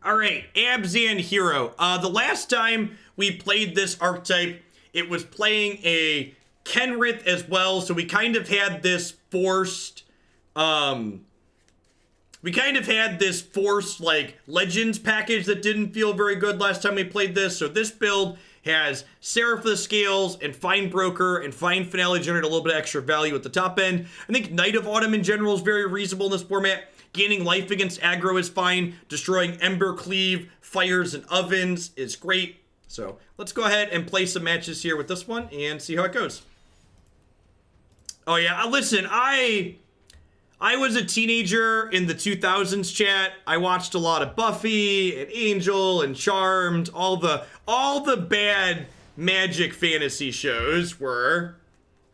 All right, Abzan Hero. The last time we played this archetype, it was playing a Kenrith as well, so we kind of had this forced, like, Legends package that didn't feel very good last time we played this. So this build has Seraph the Scales and Findbroker, and Finality generate a little bit of extra value at the top end. I think Knight of Autumn in general is very reasonable in this format. Gaining life against aggro is fine. Destroying Ember Cleave, Fires, and Ovens is great. So let's go ahead and play some matches here with this one and see how it goes. Oh yeah, listen, I was a teenager in the 2000s, chat. I watched a lot of Buffy and Angel and Charmed. All the bad magic fantasy shows were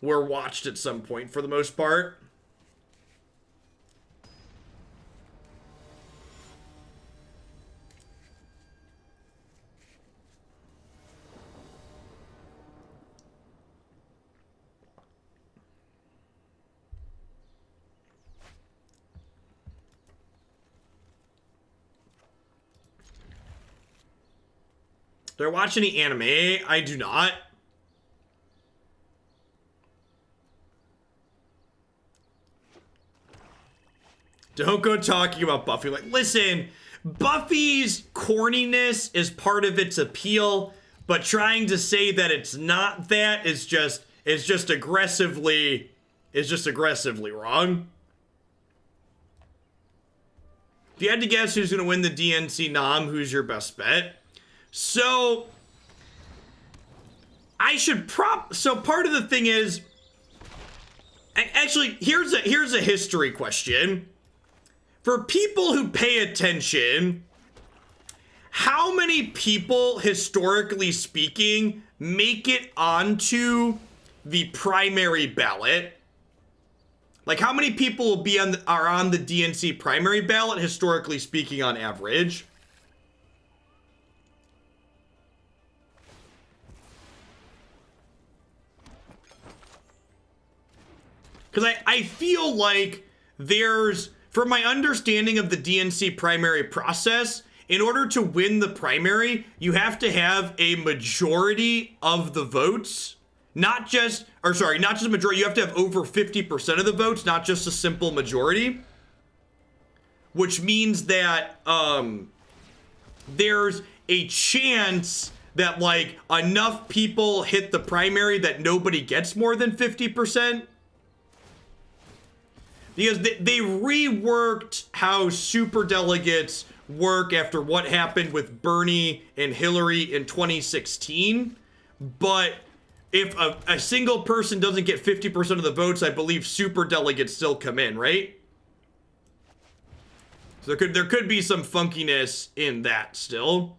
watched at some point for the most part. Do I watch any anime? I do not. Don't go talking about Buffy. Like, listen, Buffy's corniness is part of its appeal, but trying to say that it's not that is just aggressively wrong. If you had to guess who's going to win the DNC nom, who's your best bet? So, so part of the thing is, actually, here's a history question. For people who pay attention, how many people, historically speaking, make it onto the primary ballot? Like, how many people will be are on the DNC primary ballot, historically speaking, on average? Because I feel like there's, from my understanding of the DNC primary process, in order to win the primary, you have to have a majority of the votes. Not just a majority, you have to have over 50% of the votes, not just a simple majority. Which means that there's a chance that, like, enough people hit the primary that nobody gets more than 50%. Because they reworked how superdelegates work after what happened with Bernie and Hillary in 2016. But if a single person doesn't get 50% of the votes, I believe superdelegates still come in, right? So there could be some funkiness in that still.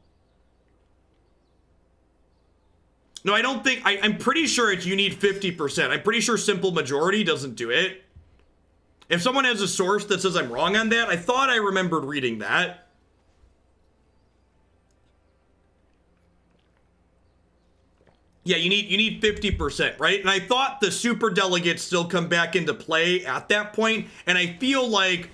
No, I don't think, I'm pretty sure you need 50%. I'm pretty sure simple majority doesn't do it. If someone has a source that says I'm wrong on that, I thought I remembered reading that. Yeah, you need 50%, right? And I thought the super delegates still come back into play at that point, and I feel like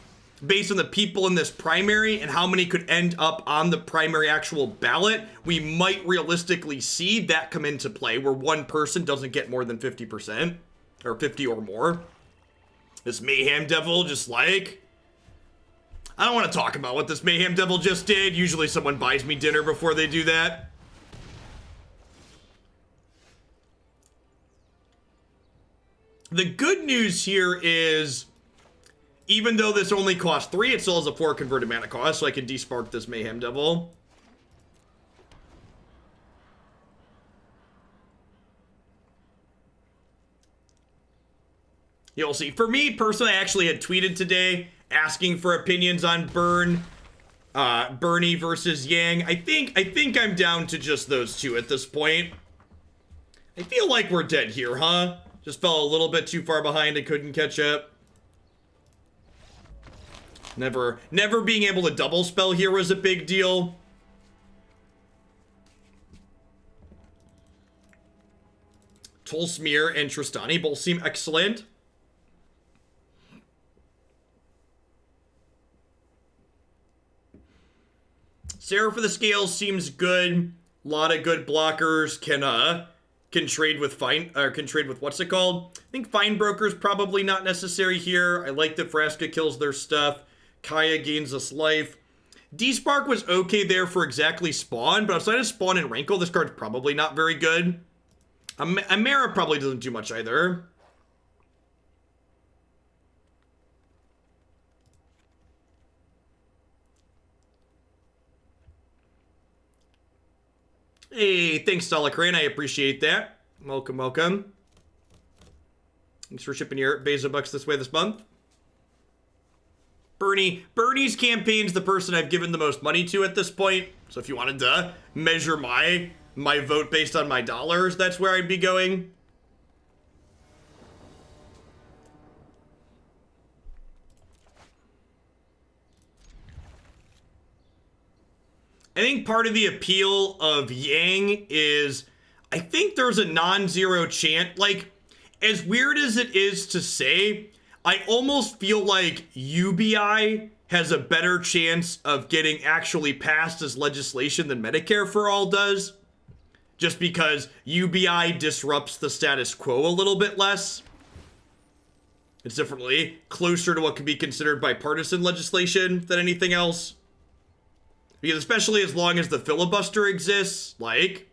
based on the people in this primary and how many could end up on the primary actual ballot, we might realistically see that come into play where one person doesn't get more than 50% or 50 or more. This Mayhem Devil just like... I don't want to talk about what this Mayhem Devil just did. Usually someone buys me dinner before they do that. The good news here is, even though this only costs 3, it still has a 4 converted mana cost, so I can despark this Mayhem Devil. You'll see. For me, personally, I actually had tweeted today asking for opinions on Bernie versus Yang. I think I'm down to just those two at this point. I feel like we're dead here, huh? Just fell a little bit too far behind and couldn't catch up. Never being able to double spell here was a big deal. Tolsimir and Tristani both seem excellent. Seraph of the Scales seems good. A lot of good blockers can trade with what's it called? I think Findbroker's probably not necessary here. I like that Vraska kills their stuff. Kaya gains us life. Despark was okay there for exactly spawn, but outside of spawn and Rankle, this card's probably not very good. Emmara probably doesn't do much either. Hey, thanks, Solacrane. I appreciate that. Welcome, welcome. Thanks for shipping your Beza bucks this way this month. Bernie's campaign's the person I've given the most money to at this point. So if you wanted to measure my vote based on my dollars, that's where I'd be going. I think part of the appeal of Yang is I think there's a non-zero chance. Like, as weird as it is to say, I almost feel like UBI has a better chance of getting actually passed as legislation than Medicare for All does. Just because UBI disrupts the status quo a little bit less. It's definitely closer to what can be considered bipartisan legislation than anything else. Because especially as long as the filibuster exists, like...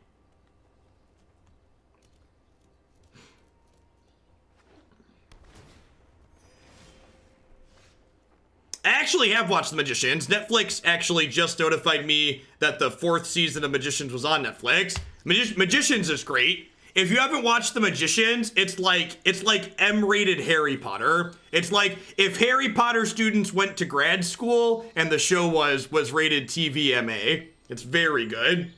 I actually have watched The Magicians. Netflix actually just notified me that the 4th season of Magicians was on Netflix. Magicians is great. If you haven't watched The Magicians, it's like M-rated Harry Potter. It's like if Harry Potter students went to grad school and the show was rated TVMA. It's very good.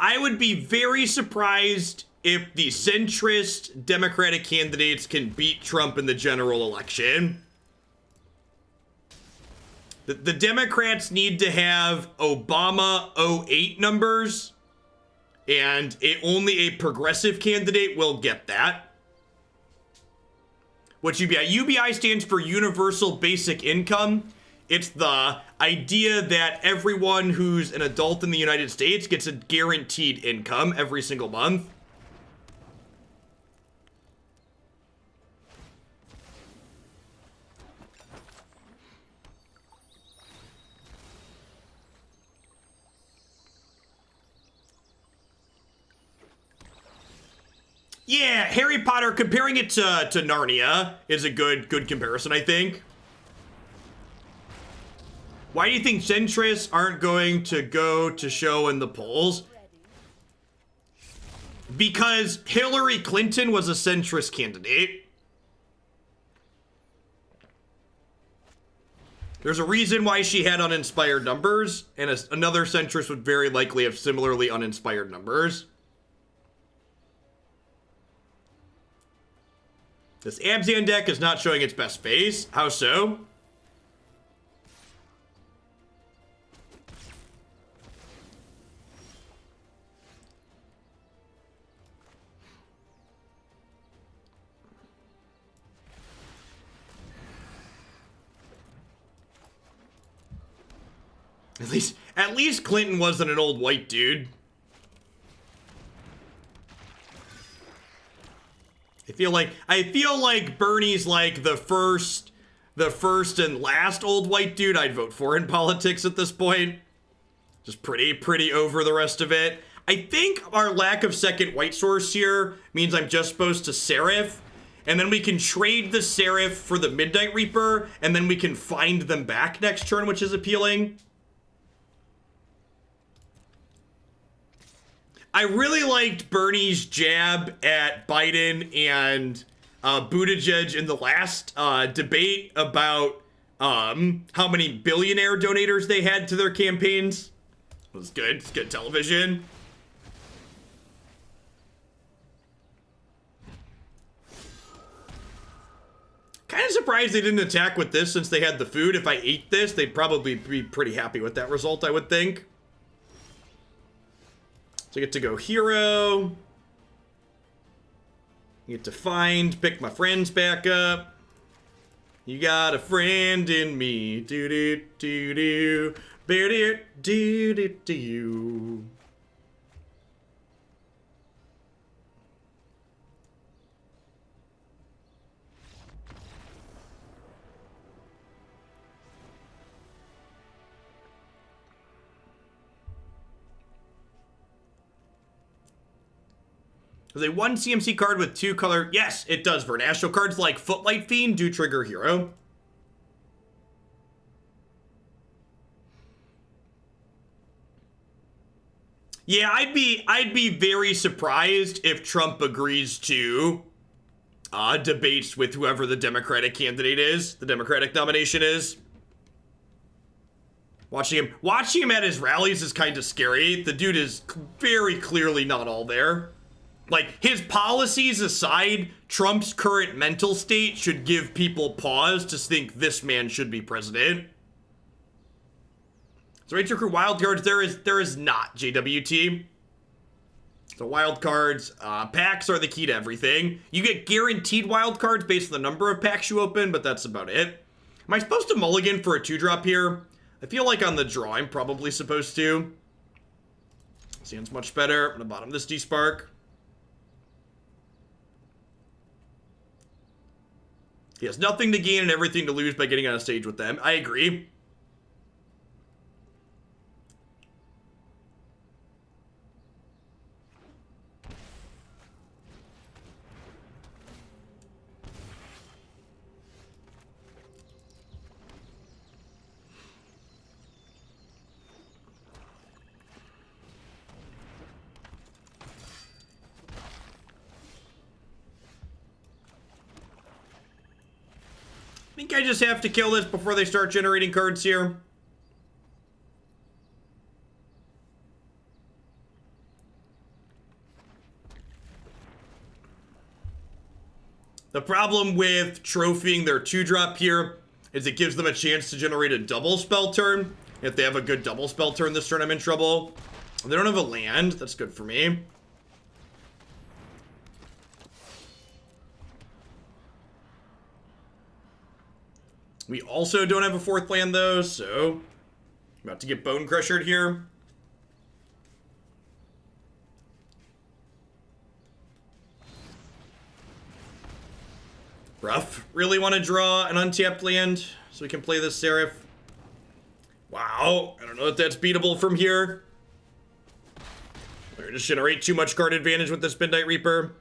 I would be very surprised if the centrist Democratic candidates can beat Trump in the general election. The Democrats need to have Obama 08 numbers, and only a progressive candidate will get that. What's UBI? UBI stands for Universal Basic Income. It's the idea that everyone who's an adult in the United States gets a guaranteed income every single month. Yeah, Harry Potter, comparing it to Narnia is a good comparison, I think. Why do you think centrists aren't going to go to show in the polls? Because Hillary Clinton was a centrist candidate. There's a reason why she had uninspired numbers, and another centrist would very likely have similarly uninspired numbers. This Abzan deck is not showing its best face. How so? At least Clinton wasn't an old white dude. I feel like Bernie's like the first and last old white dude I'd vote for in politics at this point. Just pretty over the rest of it. I think our lack of second white source here means I'm just supposed to Seraph, and then we can trade the Seraph for the Midnight Reaper, and then we can find them back next turn, which is appealing. I really liked Bernie's jab at Biden and Buttigieg in the last debate about how many billionaire donators they had to their campaigns. It was good. It's good television. Kind of surprised they didn't attack with this since they had the food. If I ate this, they'd probably be pretty happy with that result, I would think. So I get to go hero. You get to find, pick my friends back up. You got a friend in me. Do do do do. Do do do do. Does a 1 CMC card with 2 color? Yes, it does, Vernashio. Cards like Footlight Fiend do trigger hero. Yeah, I'd be very surprised if Trump agrees to debates with whoever the Democratic candidate is, the Democratic nomination is. Watching him at his rallies is kind of scary. The dude is very clearly not all there. Like, his policies aside, Trump's current mental state should give people pause to think this man should be president. So Ranger Crew wild cards, there is not JWT. So wild cards, packs are the key to everything. You get guaranteed wild cards based on the number of packs you open, but that's about it. Am I supposed to mulligan for a 2-drop here? I feel like on the draw I'm probably supposed to. Sounds much better. I'm gonna bottom this Despark. He has nothing to gain and everything to lose by getting on a stage with them. I agree. I think I just have to kill this before they start generating cards here. The problem with trophying their 2-drop here is it gives them a chance to generate a double spell turn. If they have a good double spell turn this turn, I'm in trouble. They don't have a land. That's good for me. We also don't have a 4th land, though, so I'm about to get Bone Crushered here. Rough. Really want to draw an untapped land so we can play this Seraph. Wow. I don't know if that's beatable from here. We're going to generate too much card advantage with this Midnight Reaper.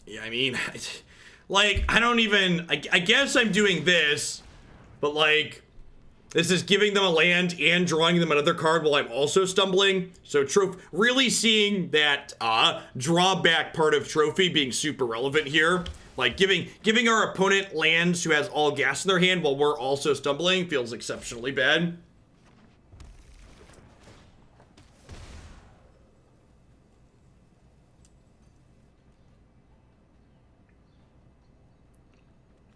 Yeah, I mean, like, I don't even, I guess I'm doing this, but like, this is giving them a land and drawing them another card while I'm also stumbling. So really seeing that drawback part of Trophy being super relevant here. Like giving our opponent lands who has all gas in their hand while we're also stumbling feels exceptionally bad.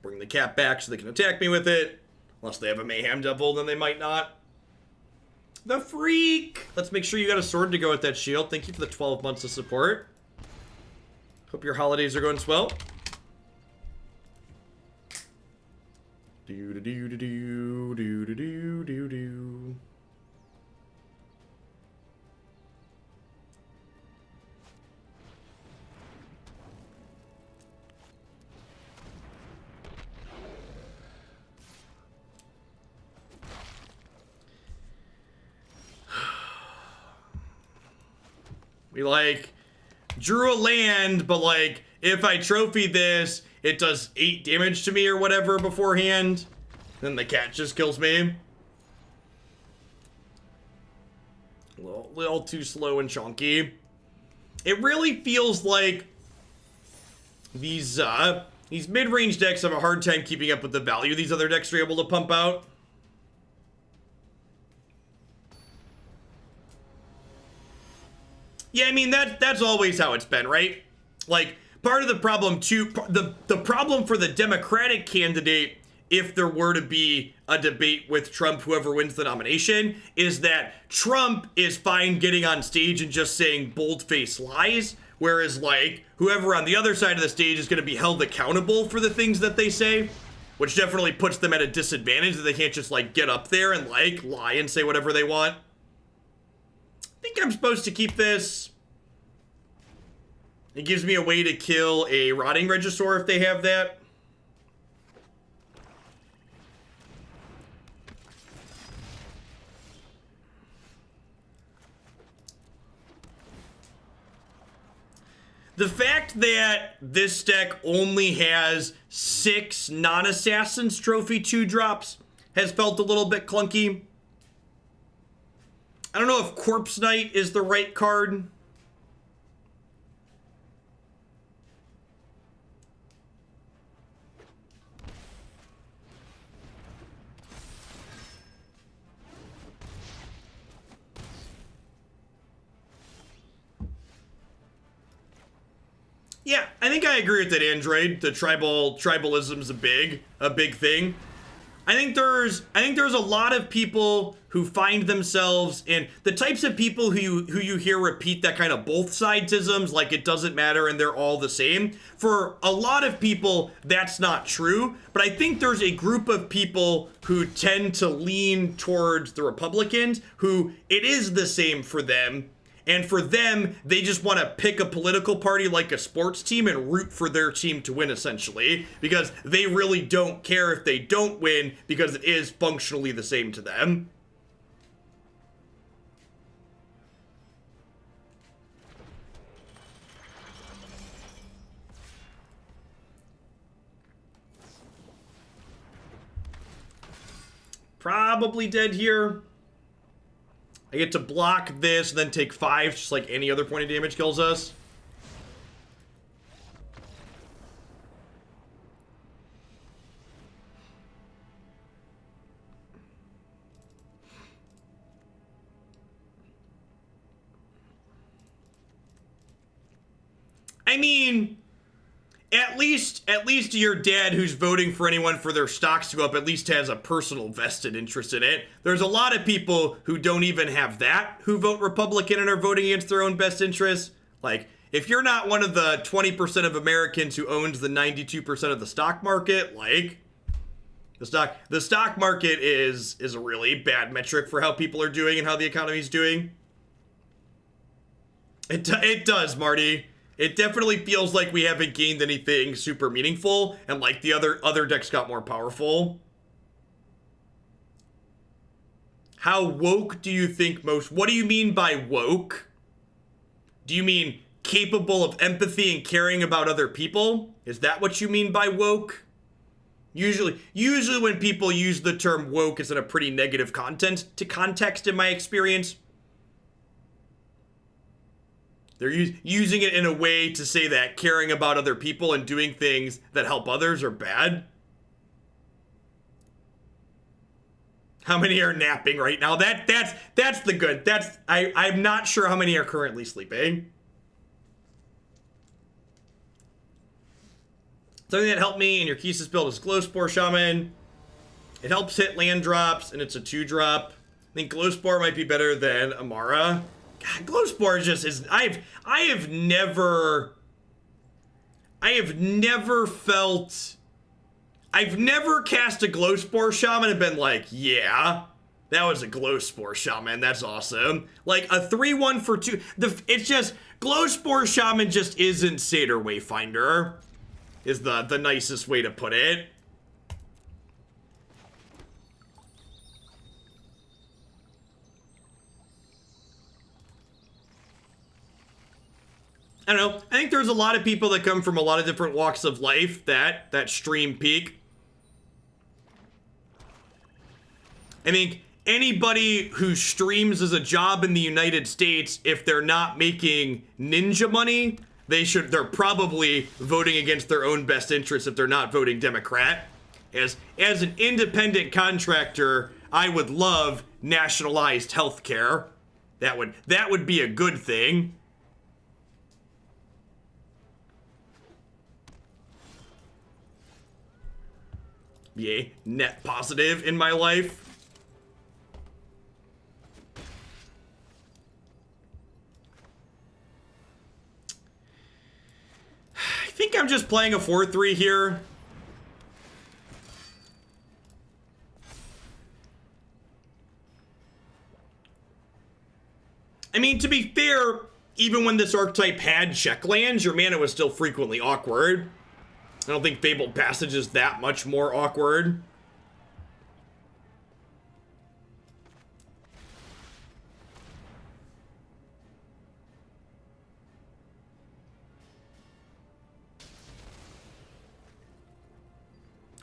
Bring the cat back so they can attack me with it. Unless they have a Mayhem Devil, then they might not. The Freak! Let's make sure you got a sword to go with that shield. Thank you for the 12 months of support. Hope your holidays are going swell. Do-do-do-do-do-do-do-do-do. We, like, drew a land, but, like, if I trophy this, it does 8 damage to me or whatever beforehand. Then the cat just kills me. A little too slow and chunky. It really feels like these mid-range decks have a hard time keeping up with the value these other decks are able to pump out. Yeah, I mean, that's always how it's been, right? Like, part of the problem, too, the problem for the Democratic candidate, if there were to be a debate with Trump, whoever wins the nomination, is that Trump is fine getting on stage and just saying bold-faced lies, whereas, like, whoever on the other side of the stage is going to be held accountable for the things that they say, which definitely puts them at a disadvantage that they can't just, like, get up there and, like, lie and say whatever they want. I think I'm supposed to keep this. It gives me a way to kill a Rotting Regisaur if they have that. The fact that this deck only has 6 non-assassins trophy 2-drops has felt a little bit clunky. I don't know if Corpse Knight is the right card. Yeah, I think I agree with that, Android. The tribalism's a big thing. I think there's a lot of people who find themselves in the types of people who you hear repeat that kind of both sidesisms, like it doesn't matter and they're all the same. For a lot of people, that's not true. But I think there's a group of people who tend to lean towards the Republicans, who it is the same for them. And for them, they just want to pick a political party like a sports team and root for their team to win, essentially. Because they really don't care if they don't win, because it is functionally the same to them. Probably dead here. I get to block this, and then take 5, just like any other point of damage kills us. I mean, at least your dad, who's voting for anyone for their stocks to go up, at least has a personal vested interest in it. There's a lot of people who don't even have that, who vote Republican and are voting against their own best interests. Like, if you're not one of the 20% of Americans who owns the 92% of the stock market, like, the stock market is a really bad metric for how people are doing and how the economy's doing. It does, Marty. It definitely feels like we haven't gained anything super meaningful, and like the other decks got more powerful. How woke do you think most? What do you mean by woke? Do you mean capable of empathy and caring about other people? Is that what you mean by woke? Usually when people use the term woke, it's in a pretty negative context in my experience. They're using it in a way to say that caring about other people and doing things that help others are bad. How many are napping right now? That's the good. I'm not sure how many are currently sleeping. Something that helped me in your Kesis build is Glowspore Shaman. It helps hit land drops, and it's a 2-drop. I think Glowspore might be better than Emmara. God, Glowspore just is. I have never felt. I've never cast a Glowspore Shaman and been like, yeah, that was a Glowspore Shaman. That's awesome. Like a 3/1 for 2. It's just Glowspore Shaman just isn't Satyr Wayfinder. Is the nicest way to put it. I don't know. I think there's a lot of people that come from a lot of different walks of life that stream peak. I think anybody who streams as a job in the United States, if they're not making ninja money, they're probably voting against their own best interests if they're not voting Democrat. As an independent contractor, I would love nationalized health care. That would be a good thing. be a net positive in my life. I think I'm just playing a 4-3 here. I mean, to be fair, even when this archetype had check lands, your mana was still frequently awkward. I don't think Fabled Passage is that much more awkward.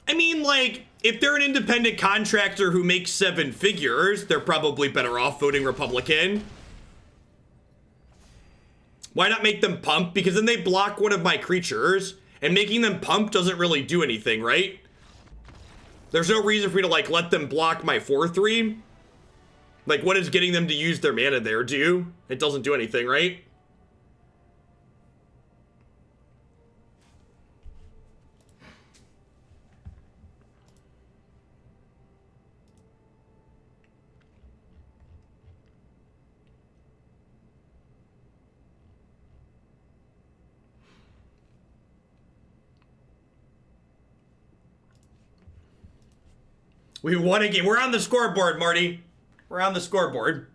I mean, like, if they're an independent contractor who makes 7 figures, they're probably better off voting Republican. Why not make them pump? Because then they block one of my creatures, and making them pump doesn't really do anything, right? There's no reason for me to, like, let them block my 4-3. Like, what is getting them to use their mana there do? It doesn't do anything, right? We won a game. We're on the scoreboard, Marty. We're on the scoreboard.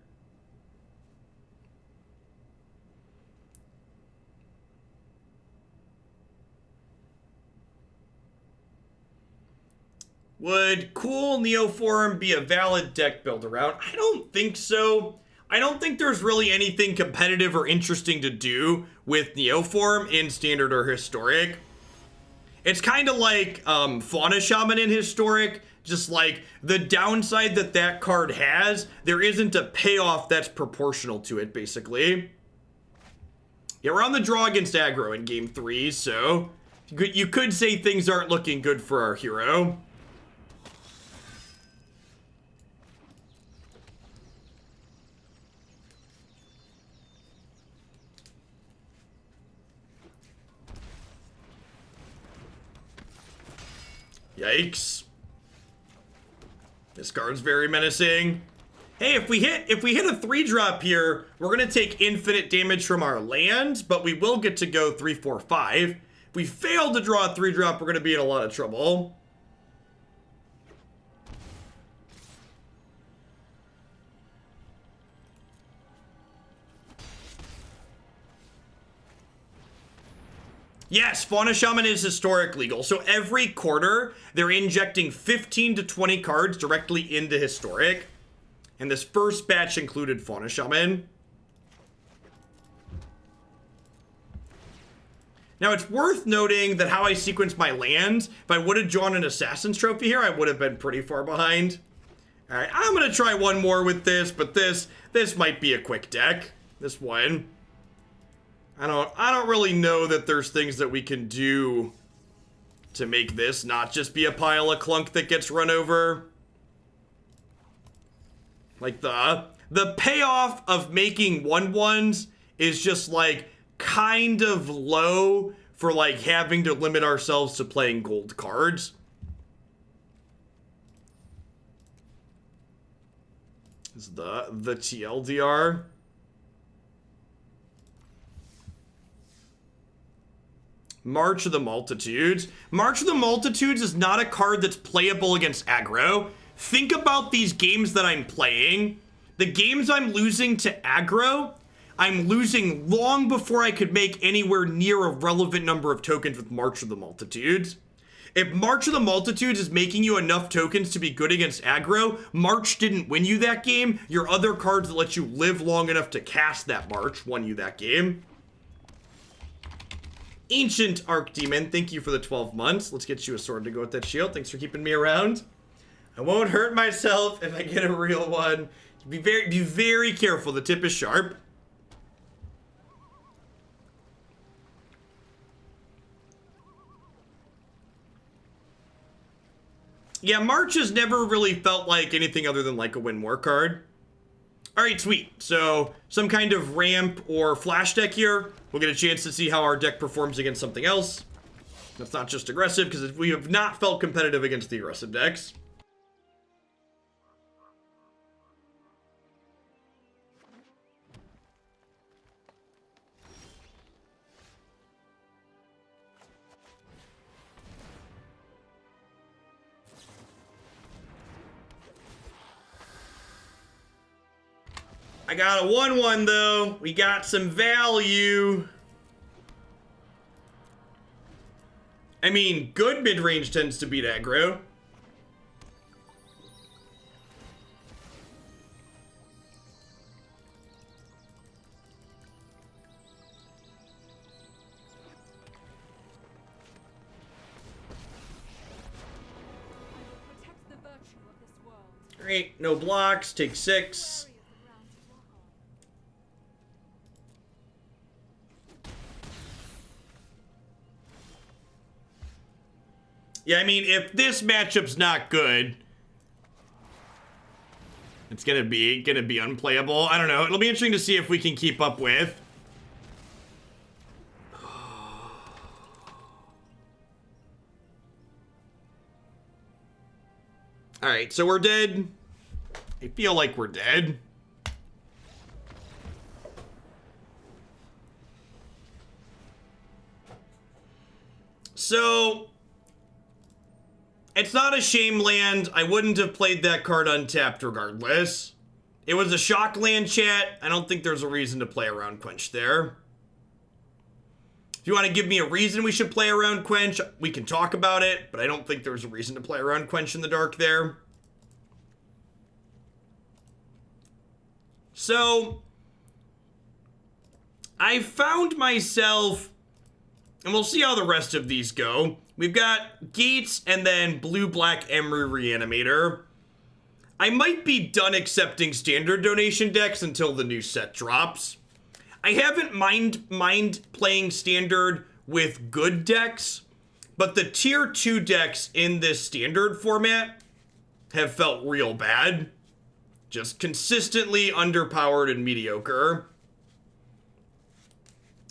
Would cool Neoform be a valid deck build around? I don't think so. I don't think there's really anything competitive or interesting to do with Neoform in Standard or Historic. It's kind of like Fauna Shaman in Historic. Just like the downside that that card has, there isn't a payoff that's proportional to it, basically. Yeah, we're on the draw against aggro in game 3, so you could say things aren't looking good for our hero. Yikes. This card's very menacing. Hey, if we hit a 3-drop here, we're gonna take infinite damage from our land, but we will get to go 3, 4, 5. If we fail to draw a 3-drop, we're gonna be in a lot of trouble. Yes, Fauna Shaman is historic legal. So every quarter, they're injecting 15 to 20 cards directly into historic. And this first batch included Fauna Shaman. Now, it's worth noting that how I sequenced my lands, if I would have drawn an Assassin's Trophy here, I would have been pretty far behind. All right, I'm going to try one more with this, but this might be a quick deck. This one. I don't really know that there's things that we can do to make this not just be a pile of clunk that gets run over. Like the payoff of making 1/1s is just like kind of low for like having to limit ourselves to playing gold cards. This is the TLDR. March of the Multitudes. March of the Multitudes is not a card that's playable against aggro. Think about these games that I'm playing. The games I'm losing to aggro, I'm losing long before I could make anywhere near a relevant number of tokens with March of the Multitudes. If March of the Multitudes is making you enough tokens to be good against aggro, March didn't win you that game. Your other cards that let you live long enough to cast that March won you that game. Ancient Archdemon, thank you for the 12 months. Let's get you a sword to go with that shield. Thanks for keeping me around. I won't hurt myself if I get a real one. Be very careful. The tip is sharp. Yeah, March has never really felt like anything other than like a win more card. All right, sweet. So some kind of ramp or flash deck here. We'll get a chance to see how our deck performs against something else. That's not just aggressive, because we have not felt competitive against the aggressive decks. I got a 1/1 though. We got some value. I mean, good mid-range tends to beat aggro. Great, no blocks, take 6. Yeah, I mean, if this matchup's not good, it's gonna be unplayable. I don't know. It'll be interesting to see if we can keep up with. All right, so we're dead. I feel like we're dead. So it's not a shame land. I wouldn't have played that card untapped regardless. It was a shock land, chat. I don't think there's a reason to play around Quench there. If you want to give me a reason we should play around Quench, we can talk about it, but I don't think there's a reason to play around Quench in the dark there. So I found myself, and we'll see how the rest of these go. We've got Gates and then blue-black Emmara Reanimator. I might be done accepting standard donation decks until the new set drops. I haven't mind playing standard with good decks, but the tier 2 decks in this standard format have felt real bad. Just consistently underpowered and mediocre.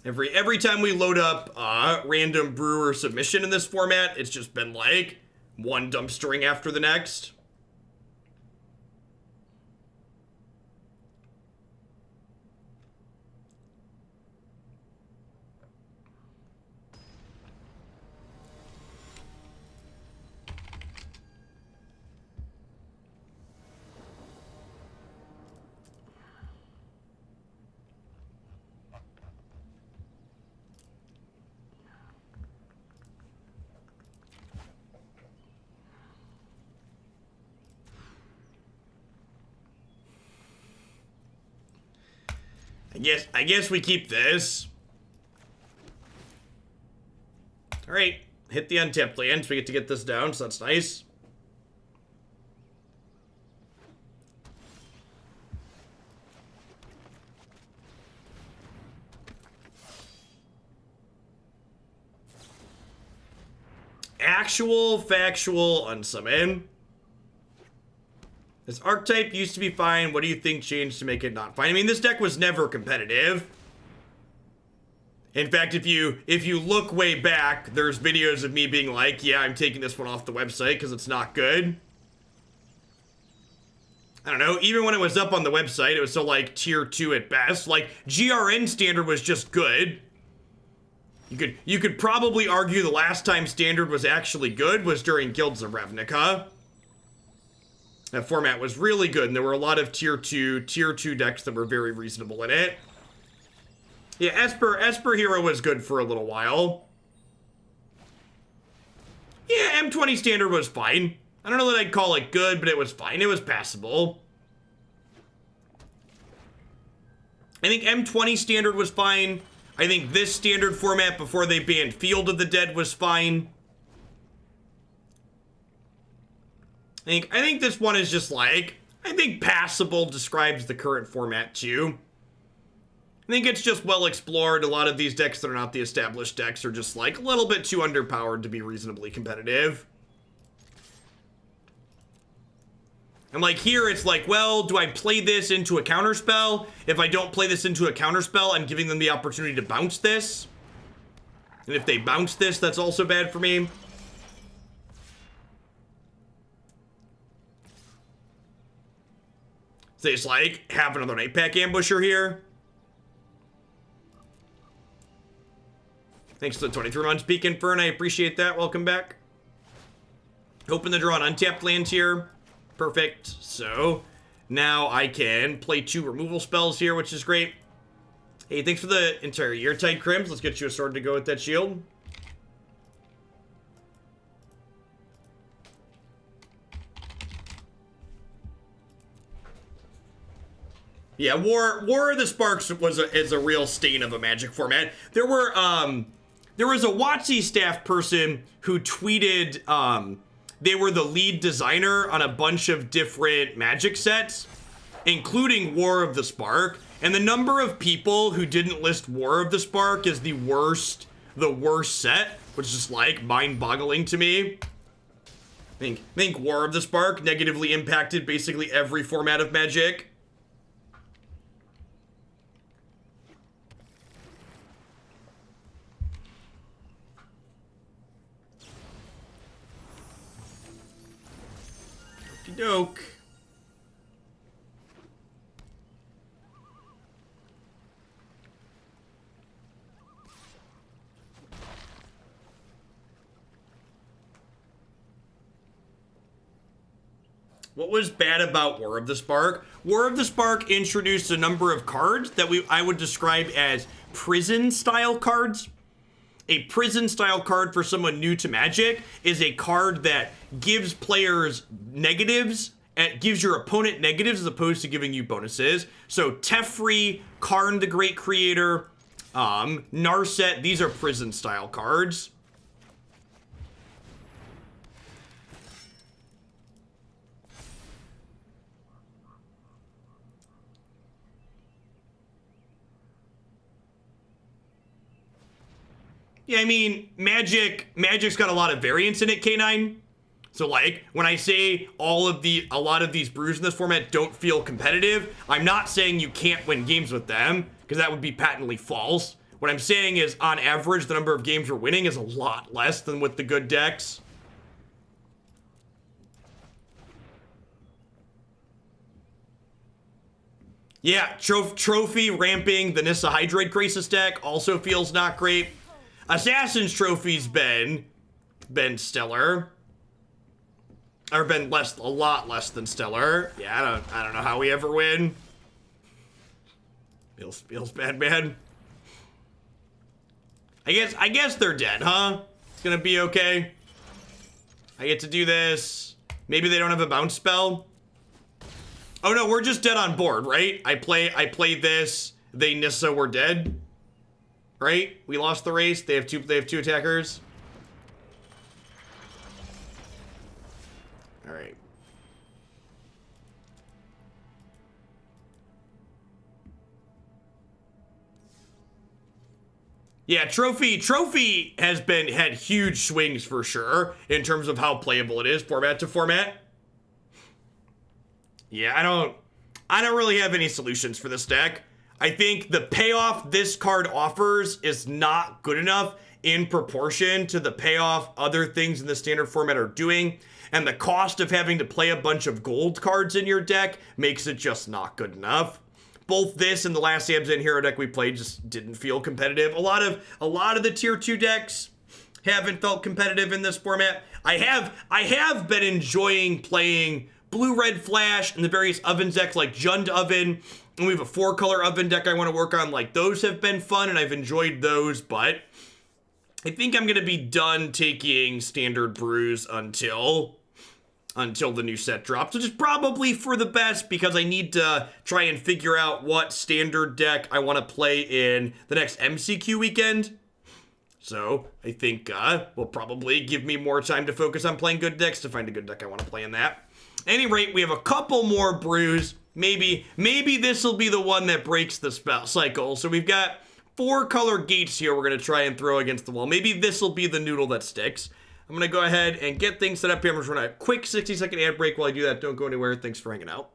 Every time we load up random brewer submission in this format, it's just been like one dumpstering after the next. I guess we keep this. All right, hit the untapped land, so we get to get this down, so that's nice. Actual, factual, unsummon. This archetype used to be fine. What do you think changed to make it not fine? I mean, this deck was never competitive. In fact, if you look way back, there's videos of me being like, yeah, I'm taking this one off the website because it's not good. I don't know, even when it was up on the website, it was still like tier 2 at best. Like, GRN standard was just good. You could probably argue the last time standard was actually good was during Guilds of Ravnica. That format was really good, and there were a lot of tier 2 decks that were very reasonable in it. Yeah, Esper Hero was good for a little while. Yeah, M20 standard was fine. I don't know that I'd call it good, but it was fine. It was passable. I think M20 standard was fine. I think this standard format before they banned Field of the Dead was fine. I think this one is just like, I think passable describes the current format too. I think it's just well explored. A lot of these decks that are not the established decks are just like a little bit too underpowered to be reasonably competitive. And like here, it's like, well, do I play this into a counterspell? If I don't play this into a counterspell, I'm giving them the opportunity to bounce this. And if they bounce this, that's also bad for me. So they just like have another Night Pack Ambusher here. Thanks to the 23 months, Peak Infern. I appreciate that. Welcome back. Open the draw on untapped land here. Perfect. So now I can play 2 removal spells here, which is great. Hey, thanks for the entire year, Tide Crims. Let's get you a sword to go with that shield. Yeah, War of the Sparks is a real stain of a Magic format. There was a WotC staff person who tweeted they were the lead designer on a bunch of different Magic sets, including War of the Spark. And the number of people who didn't list War of the Spark as the worst set, which is just like mind-boggling to me. I think War of the Spark negatively impacted basically every format of Magic. Okey-doke. What was bad about War of the Spark? War of the Spark introduced a number of cards that I would describe as prison-style cards. A prison-style card for someone new to Magic is a card that gives players negatives, and gives your opponent negatives as opposed to giving you bonuses. So Teferi, Karn the Great Creator, Narset, these are prison-style cards. Yeah, I mean, Magic's got a lot of variance in it, K9. So, like, when I say a lot of these brews in this format don't feel competitive, I'm not saying you can't win games with them, because that would be patently false. What I'm saying is, on average, the number of games you're winning is a lot less than with the good decks. Yeah, Trophy ramping the Nissa Hydroid Crisis deck also feels not great. Assassin's Trophy's been stellar. Or been a lot less than stellar. Yeah, I don't know how we ever win. Feels bad, man. I guess they're dead, huh? It's gonna be okay. I get to do this. Maybe they don't have a bounce spell. Oh no, we're just dead on board, right? I play this. They Nissa, we're dead. Right? We lost the race. They have two attackers. All right. Yeah, Trophy has had huge swings for sure in terms of how playable it is format to format. Yeah, I don't really have any solutions for this deck. I think the payoff this card offers is not good enough in proportion to the payoff other things in the standard format are doing. And the cost of having to play a bunch of gold cards in your deck makes it just not good enough. Both this and the last Abzan hero deck we played just didn't feel competitive. A lot of the tier 2 decks haven't felt competitive in this format. I have been enjoying playing Blue-Red Flash and the various Oven decks like Jund Oven. And we have a 4-color Oven deck I want to work on. Like, those have been fun, and I've enjoyed those, but I think I'm going to be done taking standard brews until the new set drops, which is probably for the best because I need to try and figure out what standard deck I want to play in the next MCQ weekend. So I think will probably give me more time to focus on playing good decks to find a good deck I want to play in that. At any rate, we have a couple more brews. Maybe this will be the one that breaks the spell cycle. So we've got 4-color gates here we're going to try and throw against the wall. Maybe this will be the noodle that sticks. I'm going to go ahead and get things set up here. I'm going to run a quick 60-second ad break while I do that. Don't go anywhere. Thanks for hanging out.